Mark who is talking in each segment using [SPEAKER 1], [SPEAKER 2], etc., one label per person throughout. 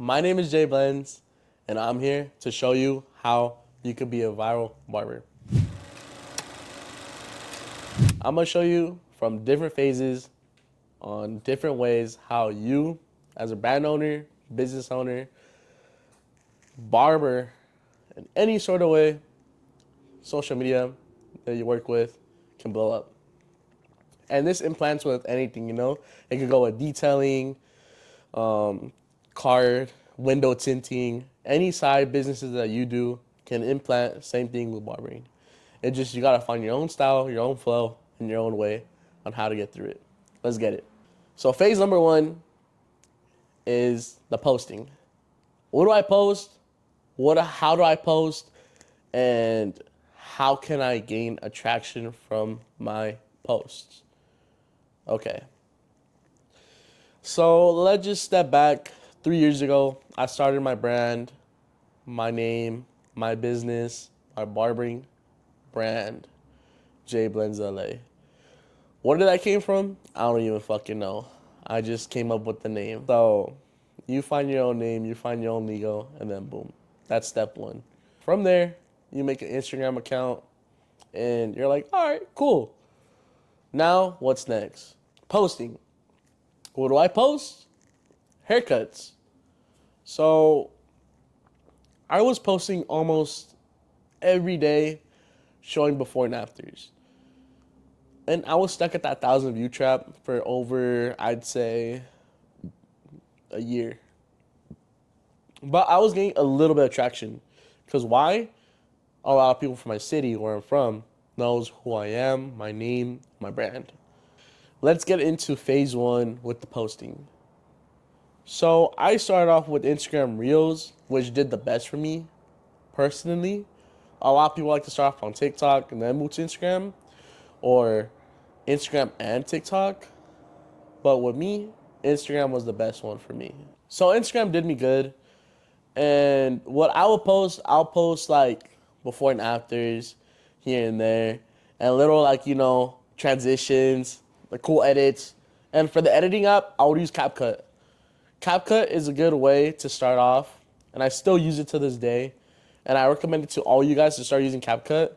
[SPEAKER 1] My name is JAYBLENDZLA, and I'm here to show you how you could be a viral barber. I'm gonna show you from different phases on different ways how you, as a brand owner, business owner, barber, in any sort of way, social media that you work with can blow up. And this implants with anything, It could go with detailing, card, window tinting, any side businesses that you do can implant. Same thing with barbering. It just, you gotta find your own style, your own flow, and your own way on how to get through it. Let's get it. So phase number one is the posting. What do I post? How do I post? And how can I gain attraction from my posts? Okay. So let's just step back. 3 years ago, I started my brand, my name, my business, my barbering brand, JAYBLENDZLA. Where did that came from? I don't even fucking know. I just came up with the name. So you find your own name, you find your own logo, and then boom. That's step one. From there, you make an Instagram account, and you're like, all right, cool. Now, what's next? Posting. What do I post? Haircuts. So I was posting almost every day, showing before and afters. And I was stuck at that 1,000 view trap for over, I'd say, a year. But I was getting a little bit of traction. Because why? A lot of people from my city, where I'm from, knows who I am, my name, my brand. Let's get into phase one with the posting. So I started off with Instagram Reels, which did the best for me personally. A lot of people like to start off on TikTok and then move to Instagram, or Instagram and TikTok. But with me, Instagram was the best one for me. So Instagram did me good. And what I'll post like before and afters here and there, and little transitions, like cool edits. And for the editing app, I would use CapCut. CapCut is a good way to start off, and I still use it to this day. And I recommend it to all you guys to start using CapCut.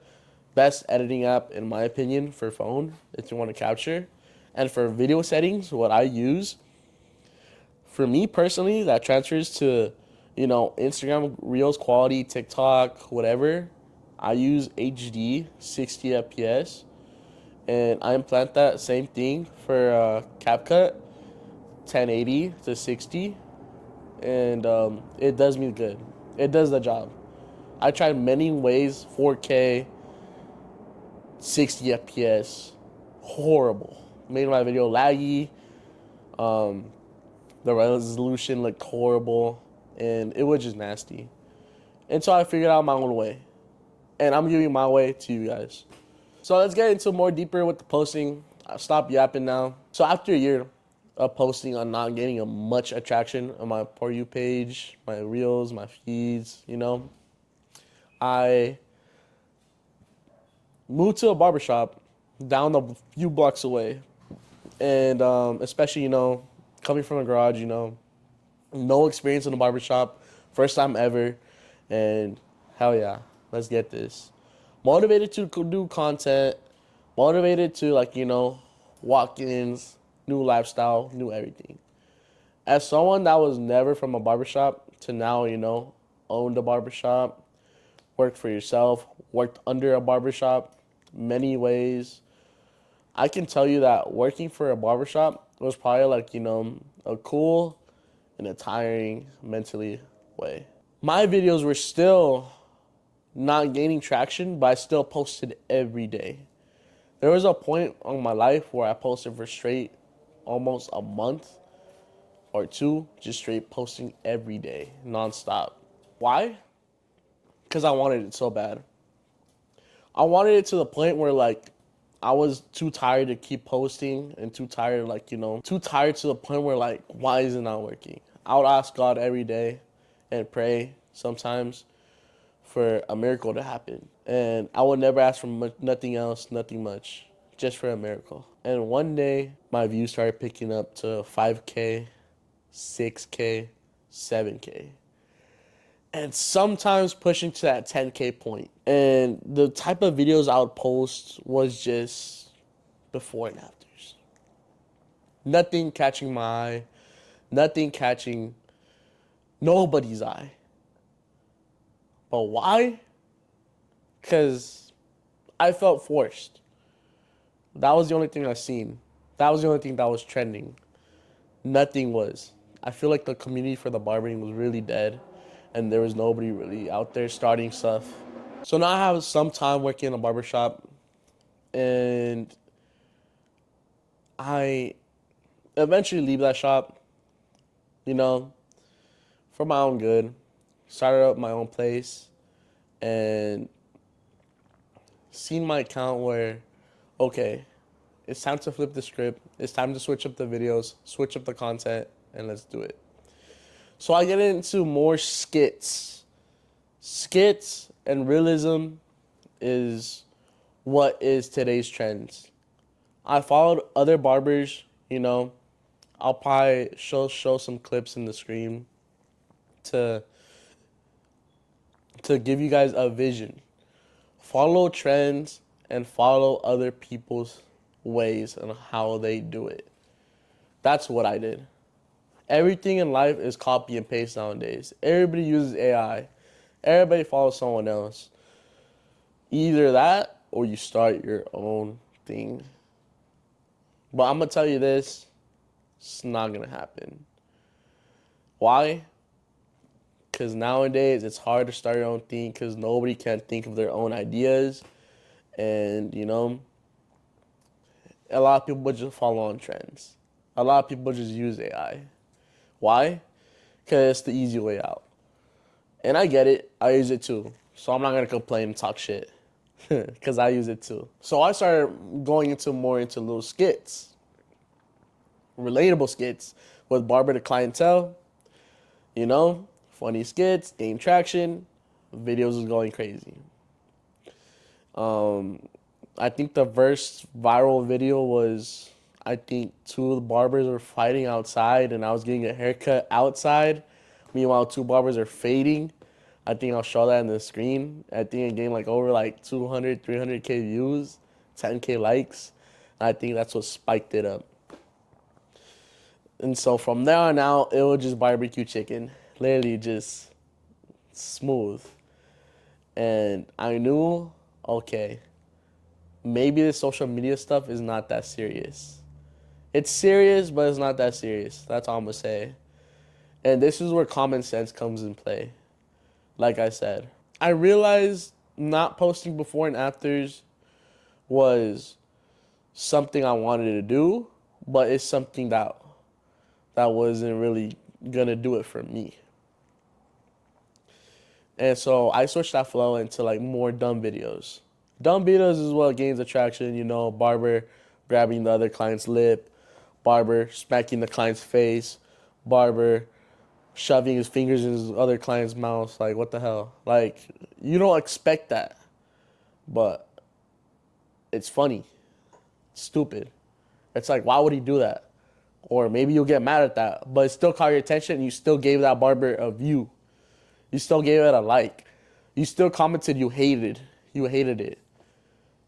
[SPEAKER 1] Best editing app, in my opinion, for phone if you want to capture. And for video settings, what I use, for me personally, that transfers to, Instagram Reels quality, TikTok, whatever. I use HD 60 FPS, and I implant that same thing for CapCut 1080 to 60, and it does me good. It does the job. I tried many ways, 4K, 60 FPS, horrible. Made my video laggy. The resolution looked horrible, and it was just nasty. And so I figured out my own way, and I'm giving my way to you guys. So let's get into more deeper with the posting. I'll stop yapping now. So after a year of posting on not getting much attraction on my For You page, my reels, my feeds, I moved to a barbershop down a few blocks away. And especially, coming from a garage, no experience in the barbershop, first time ever. And hell yeah, let's get this. Motivated to do content, motivated to, walk-ins, new lifestyle, new everything. As someone that was never from a barbershop to now, owned a barbershop, worked for yourself, worked under a barbershop, many ways, I can tell you that working for a barbershop was probably a cool and a tiring mentally way. My videos were still not gaining traction, but I still posted every day. There was a point in my life where I posted for straight almost a month or two, just straight posting every day, nonstop. Why? Because I wanted it so bad. I wanted it to the point where I was too tired to keep posting, and too tired too tired to the point where why is it not working? I would ask God every day and pray sometimes for a miracle to happen. And I would never ask for nothing else, nothing much, just for a miracle. And one day, my views started picking up to 5K, 6K, 7K. And sometimes pushing to that 10K point. And the type of videos I would post was just before and afters. Nothing catching my eye, nothing catching nobody's eye. But why? Because I felt forced. That was the only thing I seen. That was the only thing that was trending. Nothing was. I feel like the community for the barbering was really dead, and there was nobody really out there starting stuff. So now I have some time working in a barbershop, and I eventually leave that shop, you know, for my own good. Started up my own place, and seen my account where, okay, it's time to flip the script. It's time to switch up the videos, switch up the content, and let's do it. So I get into more skits. Skits and realism is what is today's trends. I followed other barbers, you know. I'll probably show some clips in the screen to give you guys a vision. Follow trends and follow other people's ways and how they do it. That's what I did. Everything in life is copy and paste nowadays. Everybody uses AI. Everybody follows someone else. Either that or you start your own thing. But I'm going to tell you this, it's not going to happen. Why? Because nowadays it's hard to start your own thing because nobody can think of their own ideas. And, you know, a lot of people just follow on trends. A lot of people just use AI. Why? Because it's the easy way out. And I get it. I use it too. So I'm not going to complain and talk shit. Because I use it too. So I started going more into little skits. Relatable skits with Barber to clientele. You know, funny skits, gain traction. Videos is going crazy. I think the first viral video was, I think two of the barbers were fighting outside and I was getting a haircut outside. Meanwhile, two barbers are fading. I think I'll show that in the screen. I think it gained like over like 200, 300K views, 10K likes. And I think that's what spiked it up. And so from there on out, it was just barbecue chicken. Literally just smooth. And I knew, okay, maybe the social media stuff is not that serious. It's serious, but it's not that serious. That's all I'm going to say. And this is where common sense comes in play. Like I said, I realized not posting before and afters was something I wanted to do, but it's something that wasn't really going to do it for me. And so I switched that flow into like more dumb videos. Dumb videos is what gains attraction, you know, barber grabbing the other client's lip, barber smacking the client's face, barber shoving his fingers in his other client's mouth. Like, what the hell? Like, you don't expect that. But it's funny. It's stupid. It's like, why would he do that? Or maybe you'll get mad at that. But it still caught your attention and you still gave that barber a view. You still gave it a like. You still commented you hated. You hated it.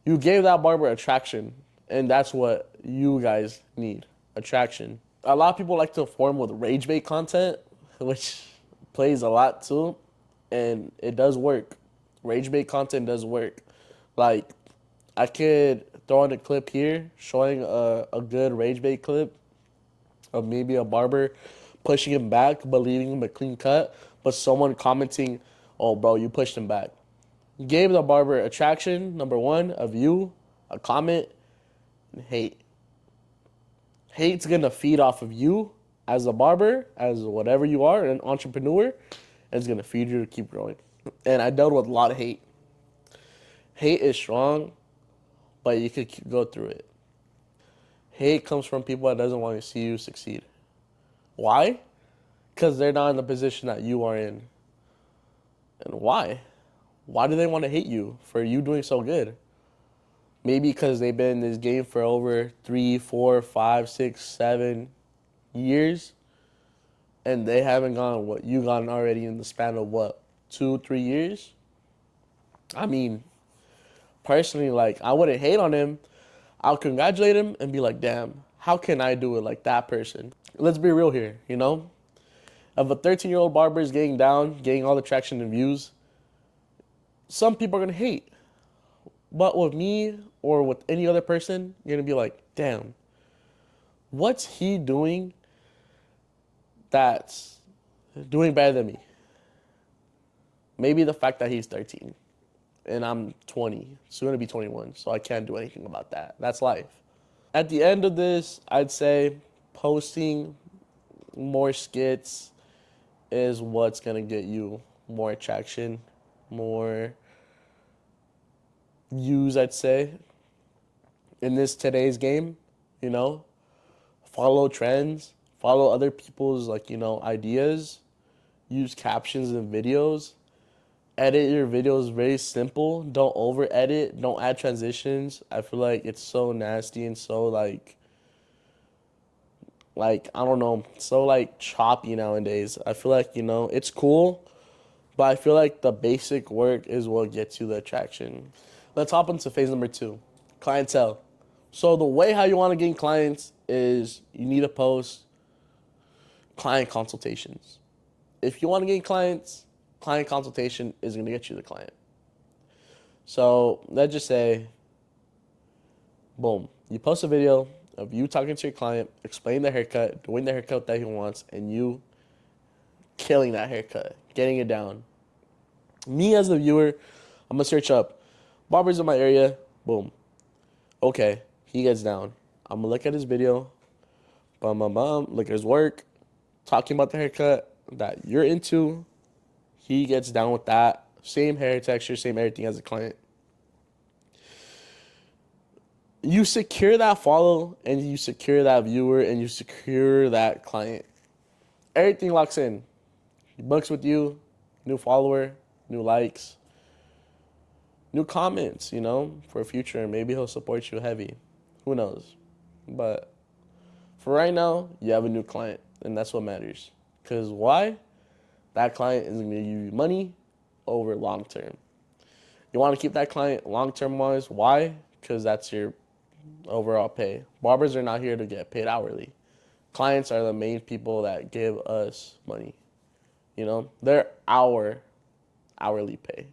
[SPEAKER 1] You gave that barber attraction. And that's what you guys need. Attraction. A lot of people like to form with rage bait content, which plays a lot too. And it does work. Rage bait content does work. Like, I could throw in a clip here showing a good rage bait clip of maybe a barber pushing him back but leaving him a clean cut, but someone commenting, oh, bro, you pushed him back. You gave the barber attraction, number one, a view, a comment, and hate. Hate's going to feed off of you as a barber, as whatever you are, an entrepreneur, and it's going to feed you to keep growing. And I dealt with a lot of hate. Hate is strong, but you could go through it. Hate comes from people that doesn't want to see you succeed. Why? Because they're not in the position that you are in. And why? Why do they want to hate you for you doing so good? Maybe because they've been in this game for over 3, 4, 5, 6, 7 years. and they haven't gone what you gotten already in the span of what, 2, 3 years. I mean, personally, like, I wouldn't hate on him. I'll congratulate him and be like, damn, how can I do it like that person? Let's be real here, you know? If a 13-year-old barber is getting down, getting all the traction and views, some people are gonna hate. But with me or with any other person, you're gonna be like, damn, what's he doing that's doing better than me? Maybe the fact that he's 13 and I'm 20, soon to be 21, so I can't do anything about that. That's life. At the end of this, I'd say posting more skits is what's gonna get you more attraction, more views, I'd say, in this today's game. You know, follow trends, follow other people's, like, ideas, use captions in videos, edit your videos very simple. Don't over edit, don't add transitions. I feel like it's so nasty and so like I don't know, so like choppy nowadays. I feel like, it's cool, but I feel like the basic work is what gets you the attraction. Let's hop into phase number 2, clientele. So the way how you want to gain clients is you need to post client consultations. If you want to gain clients, client consultation is going to get you the client. So let's just say, boom, you post a video of you talking to your client, explaining the haircut, doing the haircut that he wants, and you killing that haircut, getting it down. Me as the viewer, I'm gonna search up barbers in my area. Boom. Okay, he gets down. I'm gonna look at his video. Bum bum bum. Look at his work. Talking about the haircut that you're into. He gets down with that. Same hair texture, same everything as a client. You secure that follow and you secure that viewer and you secure that client. Everything locks in. He books with you, new follower, new likes, new comments, for future. Maybe he'll support you heavy. Who knows? But for right now, you have a new client, and that's what matters. Because why? That client is going to give you money over long term. You want to keep that client long term wise. Why? Because that's your overall pay. Barbers are not here to get paid hourly. Clients are the main people that give us money. They're our hourly pay.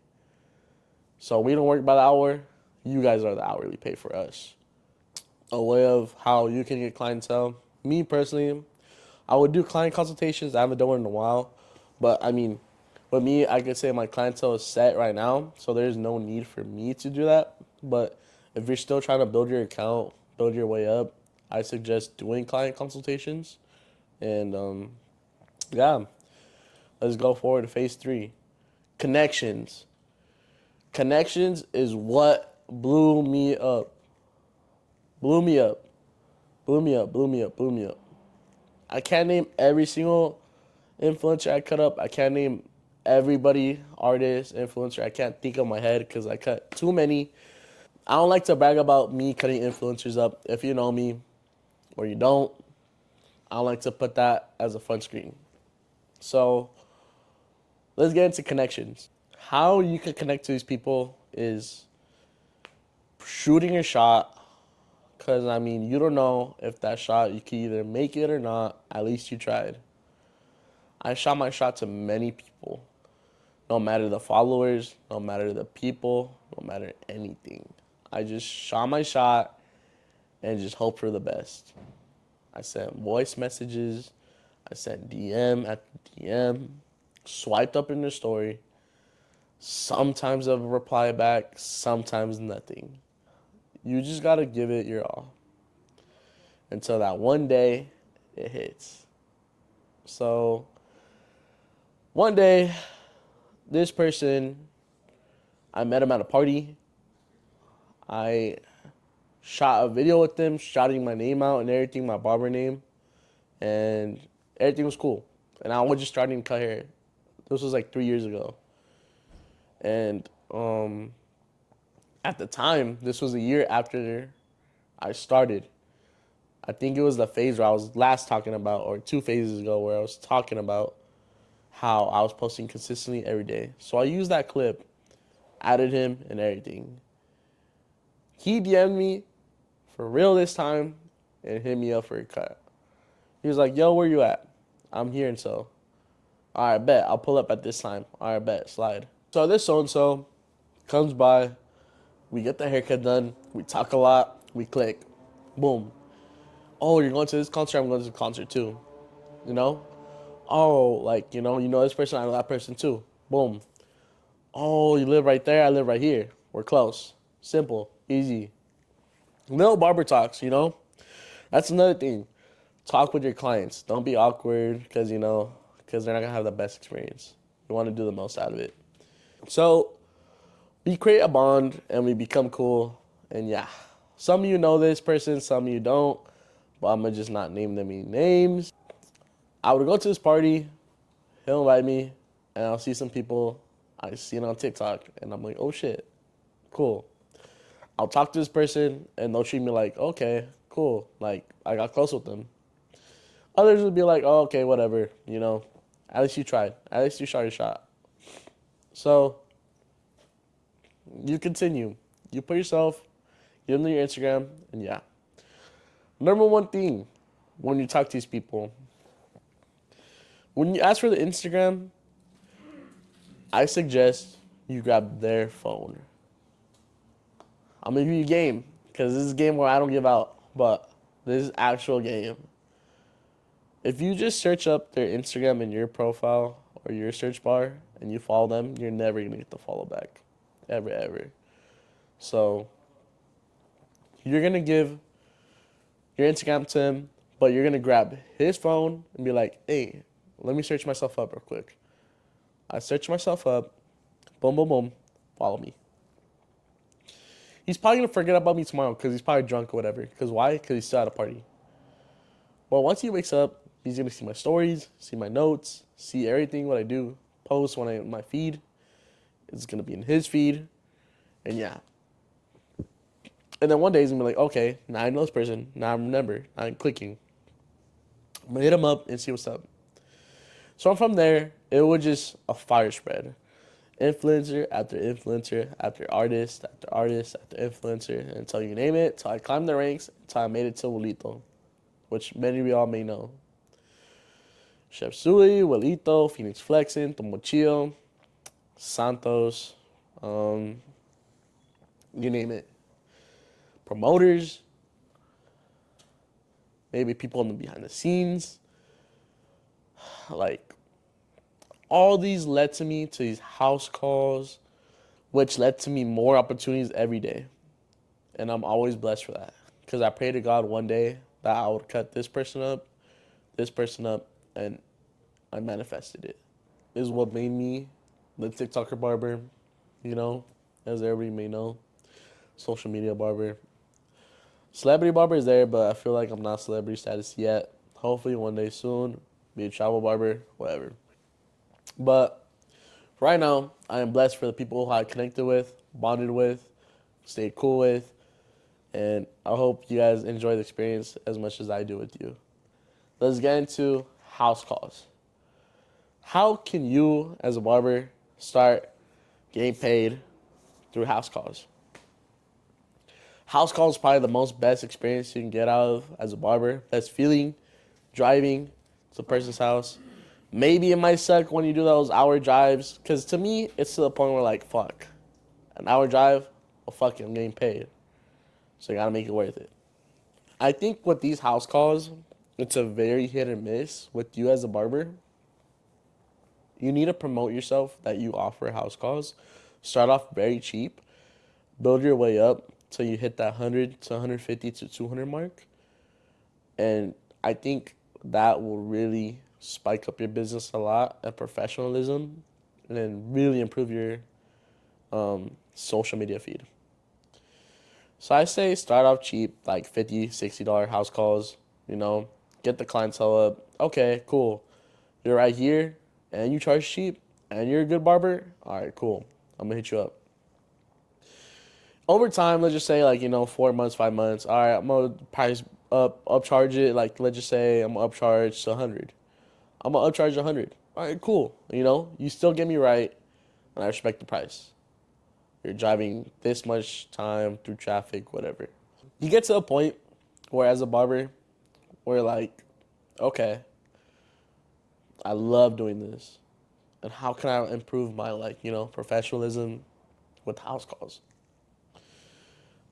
[SPEAKER 1] So we don't work by the hour. You guys are the hourly pay for us. A way of how you can get clientele. Me personally, I would do client consultations. I haven't done one in a while. But I mean, with me, I could say my clientele is set right now. So there's no need for me to do that. But if you're still trying to build your account, build your way up, I suggest doing client consultations. And yeah, let's go forward to phase 3. Connections. Connections is what blew me up. Blew me up. Blew me up. Blew me up. Blew me up. I can't name every single influencer I cut up. I can't name everybody, artist, influencer. I can't think of my head because I cut too many. I don't like to brag about me cutting influencers up. If you know me or you don't, I don't like to put that as a front screen. So let's get into connections. How you can connect to these people is shooting your shot. Because, I mean, you don't know if that shot, you can either make it or not. At least you tried. I shot my shot to many people. No matter the followers, no matter the people, no matter anything. I just shot my shot and just hope for the best. I sent voice messages. I sent DM at DM. Swiped up in their story. Sometimes a reply back, sometimes nothing. You just gotta give it your all until that one day it hits. So one day, this person, I met him at a party. I shot a video with them, shouting my name out and everything, my barber name, and everything was cool. And I was just starting to cut hair. This was like 3 years ago. And at the time, this was a year after I started. I think it was the phase where I was last talking about, or 2 phases ago, where I was talking about how I was posting consistently every day. So I used that clip, added him and everything. He DM'd me for real this time and hit me up for a cut. He was like, yo, where you at? I'm here and so. All right, bet. I'll pull up at this time. All right, bet. Slide. So this so-and-so comes by. We get the haircut done. We talk a lot. We click. Boom. Oh, you're going to this concert? I'm going to this concert too. You know? Oh, like, you know this person, I know that person too. Boom. Oh, you live right there, I live right here. We're close. Simple. Easy. Little barber talks, you know? That's another thing. Talk with your clients. Don't be awkward because, because they're not going to have the best experience. You want to do the most out of it. So, we create a bond and we become cool. And yeah, some of you know this person, some of you don't. But I'm going to just not name them any names. I would go to this party, he'll invite me, and I'll see some people I see it on TikTok, and I'm like, oh shit, cool. I'll talk to this person, and they'll treat me like, okay, cool. Like, I got close with them. Others would be like, oh, okay, whatever, At least you tried. At least you shot your shot. So, you continue. You put yourself, give them your Instagram, and yeah. Number one thing when you talk to these people, when you ask for the Instagram, I suggest you grab their phone. I'm gonna give you a game because this is a game where I don't give out, but this is actual game. If you just search up their Instagram in your profile or your search bar and you follow them, you're never gonna get the follow back, ever. So you're gonna give your Instagram to him, but you're gonna grab his phone and be like, "Hey, let me search myself up real quick." I search myself up, boom, boom, boom, follow me. He's probably going to forget about me tomorrow because he's probably drunk or whatever. Because why? Because he's still at a party. But once he wakes up, he's going to see my stories, see my notes, see everything, what I do, post when I in my feed. It's going to be in his feed. And yeah. And then one day he's going to be like, okay, now I know this person. Now I remember. I'm clicking. I'm going to hit him up and see what's up. So from there, it was just a fire spread. Influencer after influencer after artist after artist after influencer until you name it, until I climbed the ranks, until I made it to Wilito, which many of y'all may know. Chef Sui, Wilito, Phoenix Flexin, Tomochio, Santos, you name it. Promoters, maybe people in the behind the scenes. Like, all these led to me to these house calls, which led to me more opportunities every day. And I'm always blessed for that. Because I pray to God one day that I would cut this person up, and I manifested it. This is what made me the TikToker barber, as everybody may know. Social media barber. Celebrity barber is there, but I feel like I'm not celebrity status yet. Hopefully one day soon, be a travel barber, whatever. But right now, I am blessed for the people who I connected with, bonded with, stayed cool with, and I hope you guys enjoy the experience as much as I do with you. Let's get into house calls. How can you, as a barber, start getting paid through house calls? House calls is probably the most best experience you can get out of as a barber. Best feeling, driving to a person's house. Maybe it might suck when you do those hour drives, because to me, it's to the point where, like, fuck. An hour drive, well, fuck it, I'm getting paid. So you gotta make it worth it. I think with these house calls, it's a very hit or miss with you as a barber. You need to promote yourself that you offer house calls. Start off very cheap. Build your way up till you hit that 100 to 150 to 200 mark. And I think that will really spike up your business a lot and professionalism, and then really improve your social media feed. So I say start off cheap, like $50, $60 house calls, get the clientele up. Okay, cool. You're right here and you charge cheap and you're a good barber. All right, cool. I'm going to hit you up. Over time, let's just say 4 months, 5 months. All right, I'm going to price upcharge it. Like, let's just say I'm gonna upcharge to 100. I'm gonna upcharge 100. All right, cool. You know, you still get me right, and I respect the price. You're driving this much time through traffic, whatever. You get to a point where, as a barber, we're like, okay, I love doing this, and how can I improve my, like, professionalism with house calls?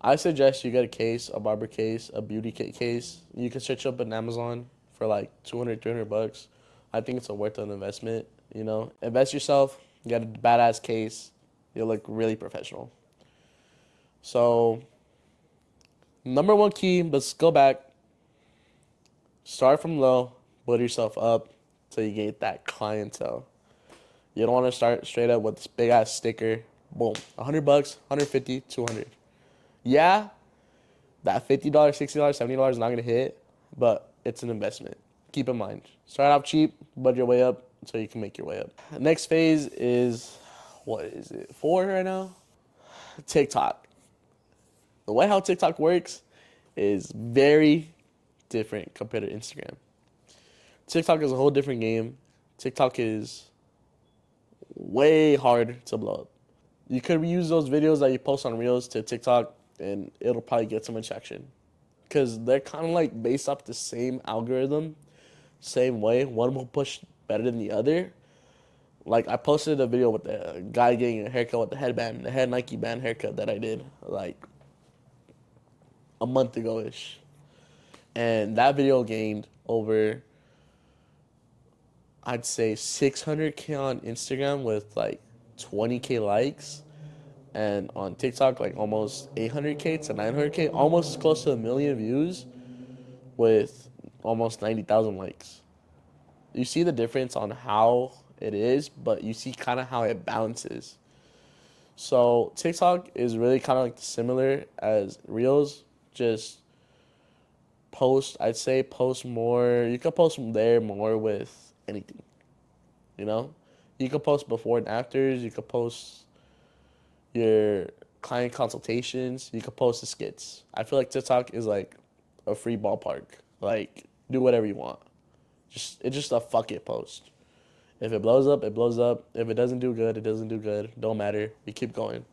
[SPEAKER 1] I suggest you get a case, a barber case, a beauty kit case. You can search up on Amazon for like 200, 300 bucks. I think it's a worth an investment, Invest yourself, get a badass case. You'll look really professional. So, number one key, let's go back. Start from low, build yourself up till you get that clientele. You don't want to start straight up with this big ass sticker. Boom, 100 bucks, 150, 200. Yeah, that $50, $60, $70 is not gonna hit, but it's an investment. Keep in mind, start out cheap, build your way up until you can make your way up. Next phase is, what is it, 4 right now? TikTok. The way how TikTok works is very different compared to Instagram. TikTok is a whole different game. TikTok is way harder to blow up. You could use those videos that you post on Reels to TikTok, and it'll probably get some traction. Because they're kind of like based off the same algorithm, same way. One will push better than the other. Like, I posted a video with the guy getting a haircut with the headband, the head Nike band haircut that I did like a month ago-ish. And that video gained over, I'd say, 600K on Instagram with like 20K likes. And on TikTok, like almost 800K to 900K, almost as close to 1 million views with almost 90,000 likes. You see the difference on how it is, but you see kind of how it bounces. So TikTok is really kind of like similar as Reels, just I'd say post more. You could post there more with anything, you know? You could post before and afters. You could post your client consultations. You could post the skits. I feel like TikTok is like a free ballpark. Like, do whatever you want. It's just a fuck it post. If it blows up, it blows up. If it doesn't do good, it doesn't do good. Don't matter. We keep going.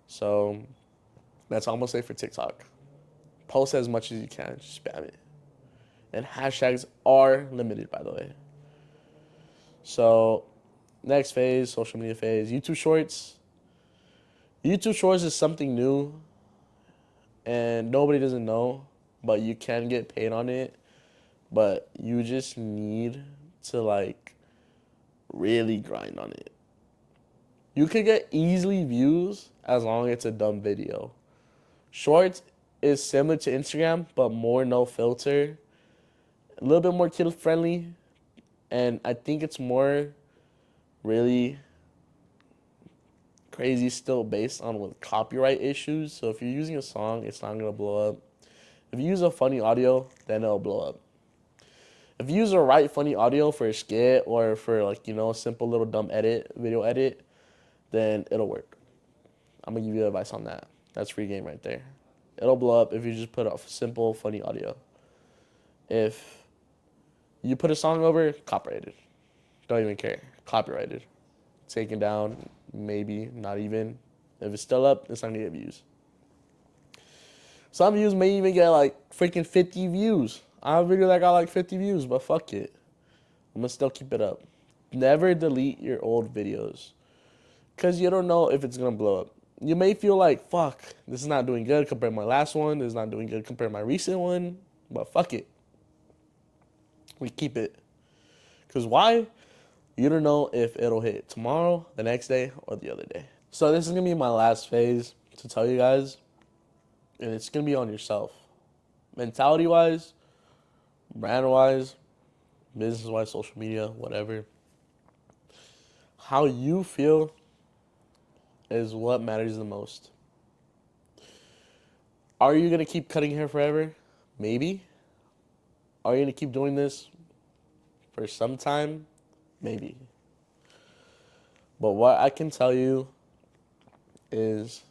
[SPEAKER 1] So that's all I'm gonna say for TikTok. Post as much as you can. Spam it. And hashtags are limited, by the way. So next phase, social media phase, YouTube Shorts. YouTube Shorts is something new and nobody doesn't know, but you can get paid on it. But you just need to like really grind on it. You could get easily views as long as it's a dumb video. Shorts is similar to Instagram, but more no filter. A little bit more kid friendly. And I think it's more really crazy still based on with copyright issues. So if you're using a song, it's not gonna blow up. If you use a funny audio, then it'll blow up. If you use the right funny audio for a skit or for like, a simple little dumb video edit, then it'll work. I'm gonna give you advice on that. That's free game right there. It'll blow up if you just put a simple funny audio. If you put a song over, copyrighted. Don't even care. Copyrighted. Taken down, maybe, not even. If it's still up, it's not gonna get views. Some views may even get like freaking 50 views. I have a video that got like 50 views, but fuck it. I'm gonna still keep it up. Never delete your old videos. Because you don't know if it's gonna blow up. You may feel like, fuck, this is not doing good compared to my last one. This is not doing good compared to my recent one. But fuck it. We keep it. Because why? You don't know if it'll hit tomorrow, the next day, or the other day. So this is going to be my last phase to tell you guys. And it's going to be on yourself. Mentality-wise, brand-wise, business-wise, social media, whatever. How you feel is what matters the most. Are you going to keep cutting hair forever? Maybe. Are you going to keep doing this for some time? Maybe. But what I can tell you is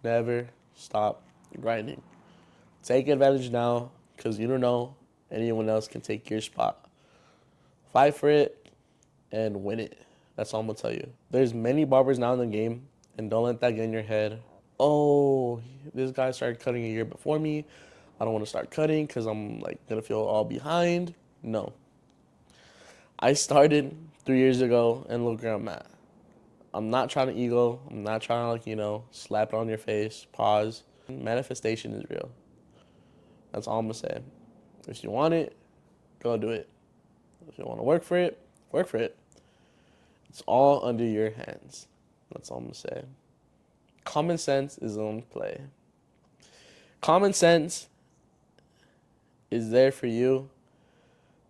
[SPEAKER 1] never stop grinding. Take advantage now. because you don't know anyone else can take your spot. Fight for it and win it. That's all I'm gonna tell you. There's many barbers now in the game, and don't let that get in your head. Oh, this guy started cutting a year before me. I don't want to start cutting because I'm like gonna feel all behind. No, I started 3 years ago, and look where I'm at. I'm not trying to ego. I'm not trying to slap it on your face. Pause. Manifestation is real. That's all I'm gonna say. If you want it, go do it. If you want to work for it, work for it. It's all under your hands. That's all I'm gonna say. Common sense is on play. Common sense is there for you.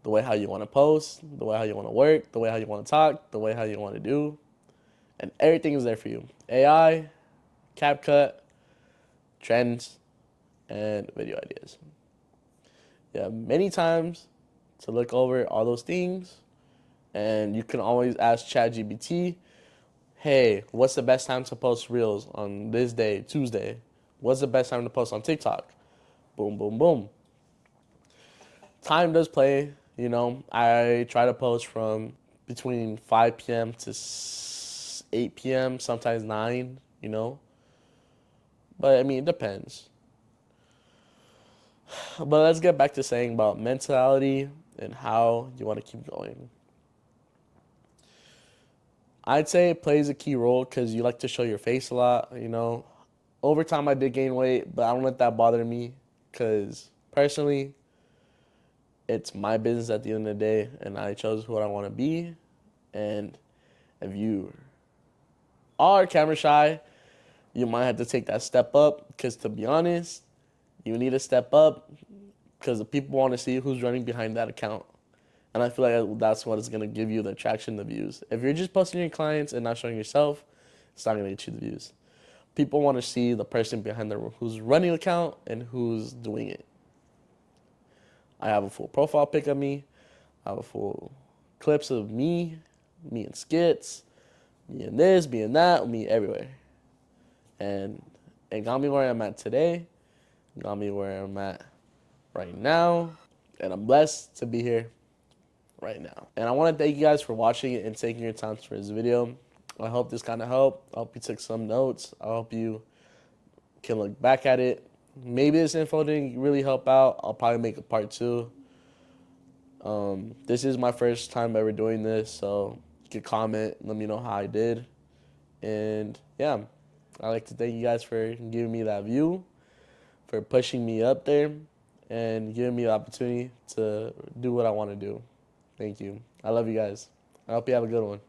[SPEAKER 1] The way how you want to post, the way how you want to work, the way how you want to talk, the way how you want to do, and everything is there for you. AI, CapCut, trends, and video ideas. You have many times to look over all those things, and you can always ask ChatGPT, hey, what's the best time to post reels on this day, Tuesday? What's the best time to post on TikTok? Boom, boom, boom. Time does play. I try to post from between 5 p.m. to 8 p.m., sometimes 9. But I mean, it depends. But let's get back to saying about mentality and how you want to keep going. I'd say it plays a key role because you like to show your face a lot. Over time, I did gain weight, but I don't let that bother me because personally, it's my business at the end of the day, and I chose what I want to be. And if you are camera shy, you might have to take that step up because, to be honest, you need to step up because the people want to see who's running behind that account. And I feel like that's what is going to give you the attraction, the views. If you're just posting your clients and not showing yourself, it's not going to get you the views. People want to see the person behind who's running the account and who's doing it. I have a full profile pic of me. I have a full clips of me in skits, me in this, me in that, me everywhere. And it got me where I'm at today. It got me where I'm at right now. And I'm blessed to be here right now. And I want to thank you guys for watching it and taking your time for this video. I hope this kind of helped. I hope you took some notes. I hope you can look back at it. Maybe this info didn't really help out. I'll probably make a part 2. This is my first time ever doing this, so you can comment, let me know how I did. And yeah, I'd like to thank you guys for giving me that view, for pushing me up there, and giving me the opportunity to do what I want to do. Thank you. I love you guys. I hope you have a good one.